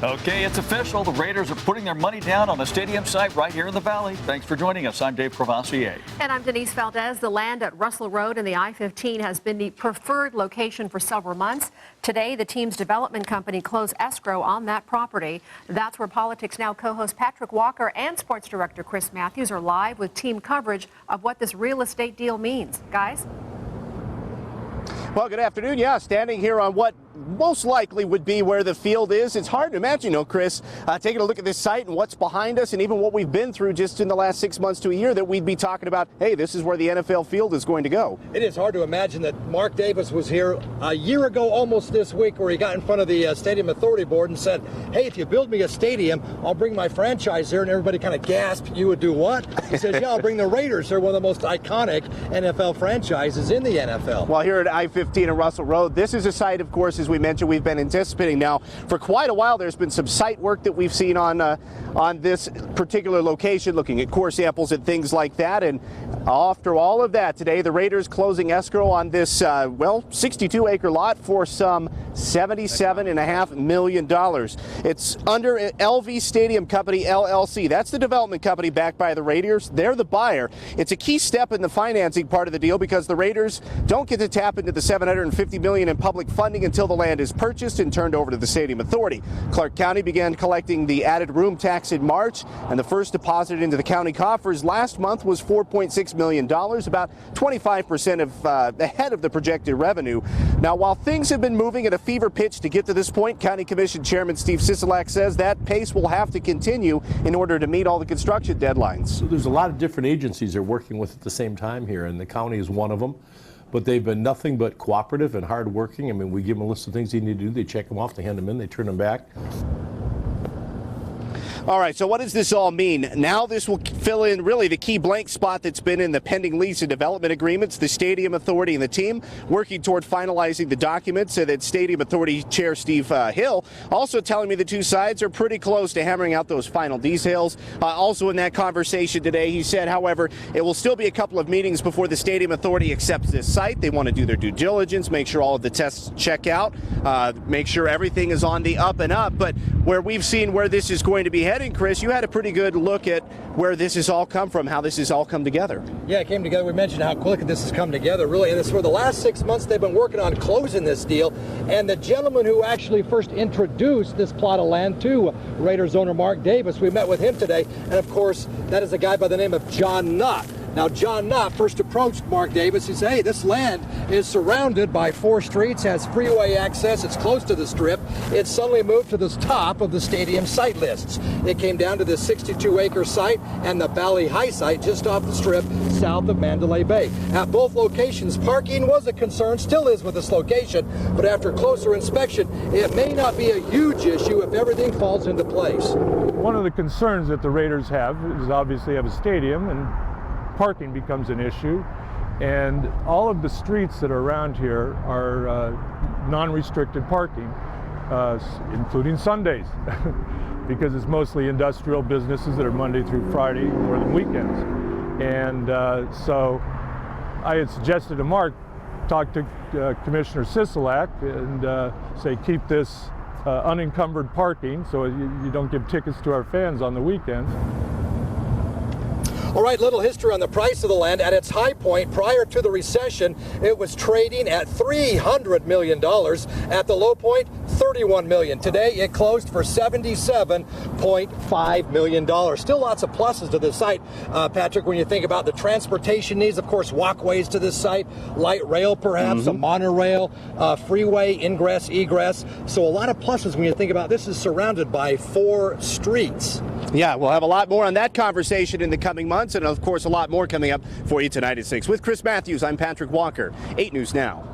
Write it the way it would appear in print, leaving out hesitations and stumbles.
Okay, it's official. The Raiders are putting their money down on the stadium site right here in the Valley. Thanks for joining us. I'm Dave Crevassier. And I'm Denise Valdez. The land at Russell Road and the I-15 has been the preferred location for several months. Today, the team's development company closed escrow on that property. That's where Politics Now co-host Patrick Walker and sports director Chris Matthews are live with team coverage of what this real estate deal means. Guys? Well, good afternoon. Yeah, standing here on what most likely would be where the field is. It's hard to imagine, Chris, taking a look at this site and what's behind us and even what we've been through just in the last 6 months to a year, that we'd be talking about, hey, this is where the NFL field is going to go. It is hard to imagine that Mark Davis was here a year ago almost this week, where he got in front of the Stadium Authority Board and said, hey, if you build me a stadium, I'll bring my franchise here. And everybody kind of gasped. You would do what? He said, yeah, I'll bring the Raiders. They're one of the most iconic NFL franchises in the NFL. Well, here at I-15 and Russell Road, this is a site, of course, as we mentioned, we've been anticipating now for quite a while. There's been some site work that we've seen on this particular location, looking at core samples and things like that. And after all of that, today the Raiders closing escrow on this 62-acre lot for some $77.5 million. It's under LV Stadium Company LLC. That's the development company backed by the Raiders. They're the buyer. It's a key step in the financing part of the deal because the Raiders don't get to tap into the $750 million in public funding until the land is purchased and turned over to the Stadium Authority. Clark County began collecting the added room tax in March, and the first deposit into the county coffers last month was $4.6 million, about 25% ahead of the projected revenue. Now, while things have been moving at a fever pitch to get to this point, County Commission Chairman Steve Sisolak says that pace will have to continue in order to meet all the construction deadlines. So there's a lot of different agencies they're working with at the same time here, and the county is one of them. But they've been nothing but cooperative and hardworking. I mean, we give them a list of things they need to do. They check them off, they hand them in, they turn them back. All right, so what does this all mean? Now this will fill in really the key blank spot that's been in the pending lease and development agreements. The Stadium Authority and the team working toward finalizing the documents. So that Stadium Authority Chair Steve Hill also telling me the two sides are pretty close to hammering out those final details. Also in that conversation today, he said, however, it will still be a couple of meetings before the Stadium Authority accepts this site. They want to do their due diligence, make sure all of the tests check out, make sure everything is on the up and up. But where we've seen where this is going to be heading, Chris, you had a pretty good look at where this has all come from, how this has all come together. Yeah, it came together. We mentioned how quick this has come together, really. And it's for the last 6 months they've been working on closing this deal. And the gentleman who actually first introduced this plot of land to Raiders owner Mark Davis, we met with him today. And, of course, that is a guy by the name of John Knott. Now, John Knott first approached Mark Davis. He said, hey, this land is surrounded by 4 streets, has freeway access, it's close to the Strip. It suddenly moved to the top of the stadium site lists. It came down to this 62-acre site and the Valley High site just off the Strip south of Mandalay Bay. At both locations, parking was a concern, still is with this location, but after closer inspection, it may not be a huge issue if everything falls into place. One of the concerns that the Raiders have is obviously have a stadium, and parking becomes an issue, and all of the streets that are around here are non-restricted parking, including Sundays, because it's mostly industrial businesses that are Monday through Friday more than weekends. And so I had suggested to Mark, talk to Commissioner Sisolak and say keep this unencumbered parking so you don't give tickets to our fans on the weekends. All right, little history on the price of the land. At its high point prior to the recession, it was trading at $300 million. At the low point, $31 million. Today, it closed for $77.5 million. Still lots of pluses to this site, Patrick, when you think about the transportation needs. Of course, walkways to this site, light rail perhaps, a monorail, freeway, ingress, egress. So a lot of pluses when you think about this is surrounded by 4 streets. Yeah, we'll have a lot more on that conversation in the coming months, and of course a lot more coming up for you tonight at 6. With Chris Matthews, I'm Patrick Walker, 8 News Now.